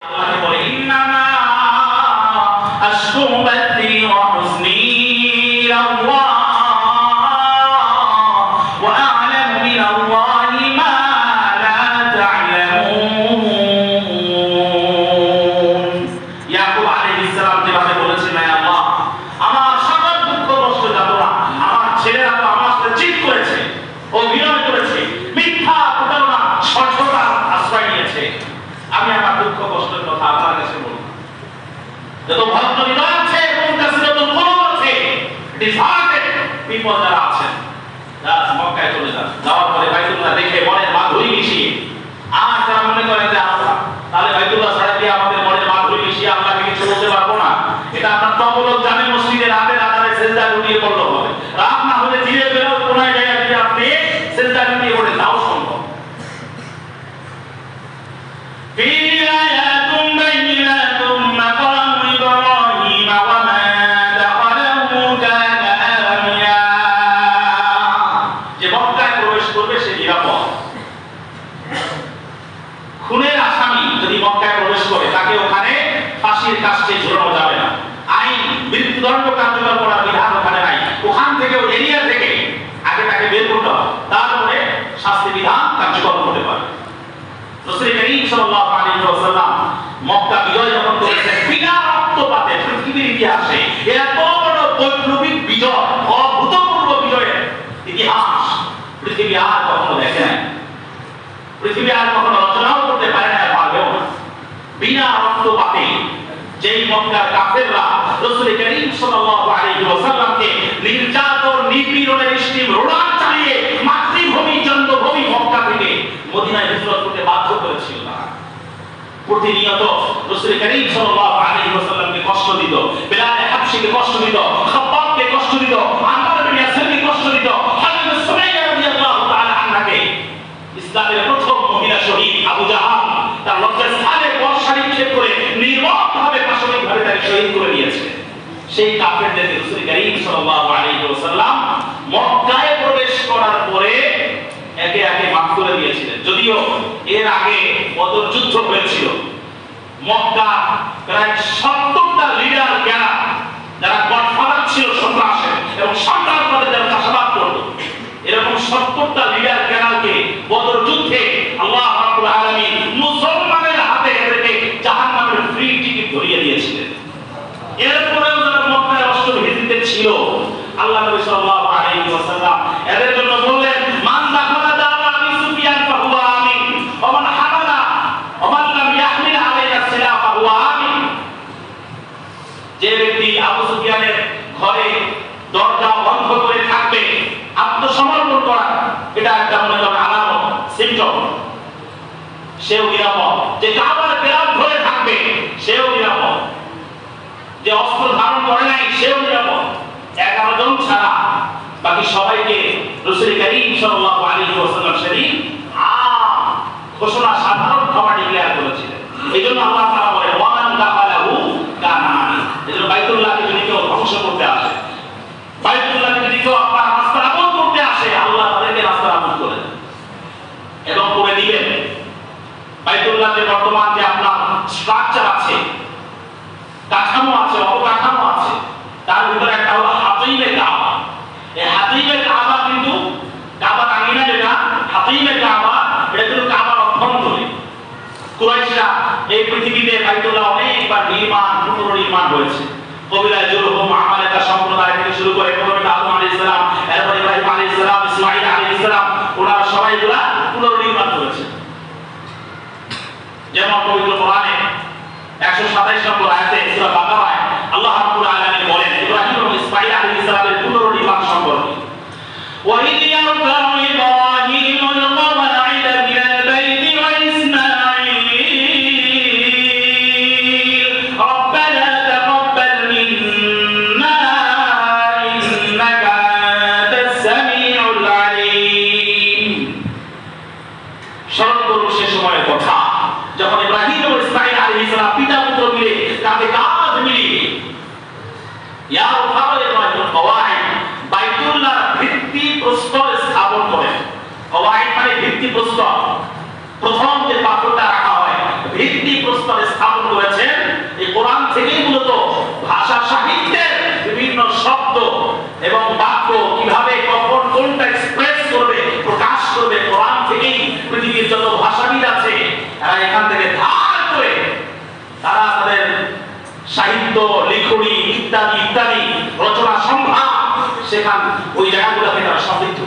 আল্লাহকে বলে ইন্নামা আশকু বাথি ওয়া হুজনি ইলাল্লাহ ওয়া আ'লামু মিনাল্লাহি মা লা তা'লামুন। ইয়াকুব আলাইহিস সালাম যেভাবে বলেছেন, হে আল্লাহ, আমার সকল দুঃখ কষ্ট যাতনা আমার ছেলেরা তো আমার সাথে চিট করেছে, অভিনয় করেছে, মিথ্যা প্রতারণা ষড়যন্ত্র আশ্রয় নিয়েছে। আমি আমার দুঃখ কষ্টের কথা আপনার কাছে বলবো। যত ভদ্র হৃদয় আছে এবং কাসিরাতুল কুলুব আছে, ডিসার্টেড পিপল যারা আছেন, যারা মক্কায় চলে যান, যাওয়ার পরে বাইতুল্লাহ দেখে মনের মাধুরী মিশিয়ে, আর যারা মনে করেন যে আল্লাহ তাহলে বাইতুল্লাহ ছাড়া দিয়ে আমাদের মনের মাধুরী মিশিয়ে আল্লাহকে কিছু বলতে পারবো না, এটা আপনার তবলক জামে মসজিদে রাতের আধারে সেজদা লুটিয়ে পড়লে হবে। রাত না হলে ধীরে বেরো কোনায় জায়গা দিয়ে আপনি সেজদা লুটিয়ে পড়ে তাও সম্ভব। في آيات بينات مقام إبراهيم وما دخله كان آمنا। যে মক্কায় প্রবেশ করবে সে নিরাপদ। খুনের আসামি যদি মক্কায় প্রবেশ করে তাকে ওখানে ফাঁসির কাস্টে ঝুলানো যাবে না। আইন মৃত্যুদণ্ড কার্যকর করার বিধান ওখানে নাই। ওখান থেকে ওই এরিয়া থেকে আগে তাকে বের করতে হবে, তারপরে শাস্তি বিধান কার্যকর করতে পারে। রাসূল করিম সাল্লাল্লাহু আলাইহি ওয়াসাল্লাম মক্কা বিজয় যখন করেছেন বিনা রক্তপাতে পৃথিবীর ইতিহাসে এত বড় বৈপ্লবিক বিজয়, অভূতপূর্ব বিজয়ের ইতিহাস পৃথিবী আর কখনো দেখে নাই, পৃথিবী আর কখনো রচনাও করতে পারে না, পারবেও না। বিনা রক্তপাতে যেই মক্কার কাফেররা রাসূল করিম সাল্লাল্লাহু আলাইহি ওয়াসাল্লামকে নির্যাতন নিপীড়নের স্টিম রোলার চালিয়ে মাতৃভূমি জন্মভূমি মক্কা থেকে মদিনায় হিজরত করতে বাধ্য করেছিল না। প্রতিনিয়ত রাসূল করিম সাল্লাল্লাহু আলাইহি ওয়াসাল্লামকে কষ্ট দিত, বিলাল হাবশিকে কষ্ট দিত, খাব্বাবকে কষ্ট দিত, আম্মার বিন ইয়াসিরকে কষ্ট দিত, হযরত সুমাইয়া রাদিয়াল্লাহু তাআলা আনহাকে ইসলামের প্রথম মহিলা শহীদ আবু জাহাল তার লজ্জাস্থানে বর্ষা নিক্ষেপ করে নির্মমভাবে পাশবিকভাবে তাকে শহীদ করে দিয়েছে। সেই কাফেরদেরকে রাসূল করিম সাল্লাল্লাহু আলাইহি ওয়াসাল্লাম মক্কায় প্রবেশ করার পরে একে একে মাফ করে দিয়েছিলেন। যদিও এর আগে বদর যুদ্ধ হয়েছিল, মক্কা প্রায় 70টা লিডার যারা গডফাদার ছিল সন্ত্রাসের এবং সন্ত্রাসবাদের যারা চাষাবাদ করত, এরকম 70টা লিডার ক্যানালকে বদর যুদ্ধে আল্লাহ রাব্বুল আলামিন মুসলমানের হাতে এদেরকে জাহান্নামের ফ্রি টিকিট ধরিয়ে দিয়েছিলেন। এরপরেও যারা মক্কায় অষ্টম হিজরিতে ছিল, আল্লাহ নবী সাল্লাল্লাহু আলাইহি ওয়াসাল্লাম এদের জন্য বললেন, মান দাখালা দারা আবি সুফিয়ান ফাহুয়া আমিন ওয়া মান হামালা ওয়া মান লাম ইয়াহমিল আলাইনা সিলাহ ফাহুয়া আমিন। যে ব্যক্তি আবু সুফিয়ানের ঘরে দরজা বন্ধ করে থাকবে, আত্মসমর্পণ করা, এটা একটা মনে করেন আলামত, সিম্পটম, সেও নিরাপদ। যে কাবার বেড়া ধরে থাকবে সেও নিরাপদ। যে অস্ত্র ধারণ করে নাই সেও নিরাপদ। 11 জন ছাড়া বাকি সবাইকে রাসূল করিম সাল্লাল্লাহু আলাইহি ওয়াসাল্লাম শরীফ ঘোষণা সাধারণ ক্ষমা ডিক্লেয়ার করেছিলেন। এইজন্য আল্লাহ তাআলা বলেন, ওয়া মান দাখালাহু কানা আমিন। এজন্য বাইতুল্লাহকে যদি কেউ ধ্বংস করতে আসে, বাইতুল্লাহকে যদি কেউ আপনার নাস্তানাবুদ করতে আসে, আল্লাহ তাদেরকে নাস্তানাবুদ করে দেন এবং করে দিবেন। বাইতুল্লাহ যে বর্তমান যে আপনার স্ট্রাকচার আছে, কাঠামো আছে, অবকাঠামো আছে, তার ভিতরে একটা হলো হাতিমে কাবা। এই হাতিমে কাবা কিন্তু কাবা আঙিনা যেটা হাতিমে কাবা, এটা কিন্তু কাবার অভ্যন্তরে। কুরাইশরা এই পৃথিবীতে বাইতুল্লাহ অনেকবার পুনর্নির্মাণ হয়েছে। কবিলা জুরহুম আমালাকা সম্প্রদায় থেকে শুরু করে প্রথমে আদম আলাইহিস সালাম, এরপর ইব্রাহিম আলাইহিস সালাম, ইসমাঈল আলাইহিস সালাম, ওনারা সবাই এগুলা পুনর্নির্মাণ করেছে। যেমন পবিত্র কোরআনে 127 নম্বর আয়াতে সূরা বাকারায় আল্লাহ রাব্বুল আলামিন বলেন ইব্রাহিম এবং ইসমাঈল আলাইহিস সালামের পুনর্নির্মাণ সম্পর্কে, ওয়া ইয ইয়ারফাউ ইব্রাহিমুল কওয়াইদা মিনাল বাইতি ওয়া ইসমাঈল রাব্বানা তাকাব্বাল মিন্না ইন্নাকা আনতাস সামিউল আলীম। স্মরণ করুন সে সময়ের কথা যখন ইব্রাহিম এবং ইসমাঈল আলাইহিস সালাম পিতা পুত্র মিলে কাঁধে কাঁধ মিলিয়ে পালন করেছেন। এই কোরআন থেকেই মূলত ভাষা সাহিত্যের বিভিন্ন শব্দ এবং বাক্য কিভাবে কখন কোনটা এক্সপ্রেস করবে, প্রকাশ করবে, কোরআন থেকেই পৃথিবীর যত ভাষাবিদ আছে তারা এখান থেকে ধার করে তারা তাদের সাহিত্য লিখনি ইত্যাদি ইত্যাদি রচনা সম্ভার সেখান ওই জায়গাগুলোকে তারা সমৃদ্ধ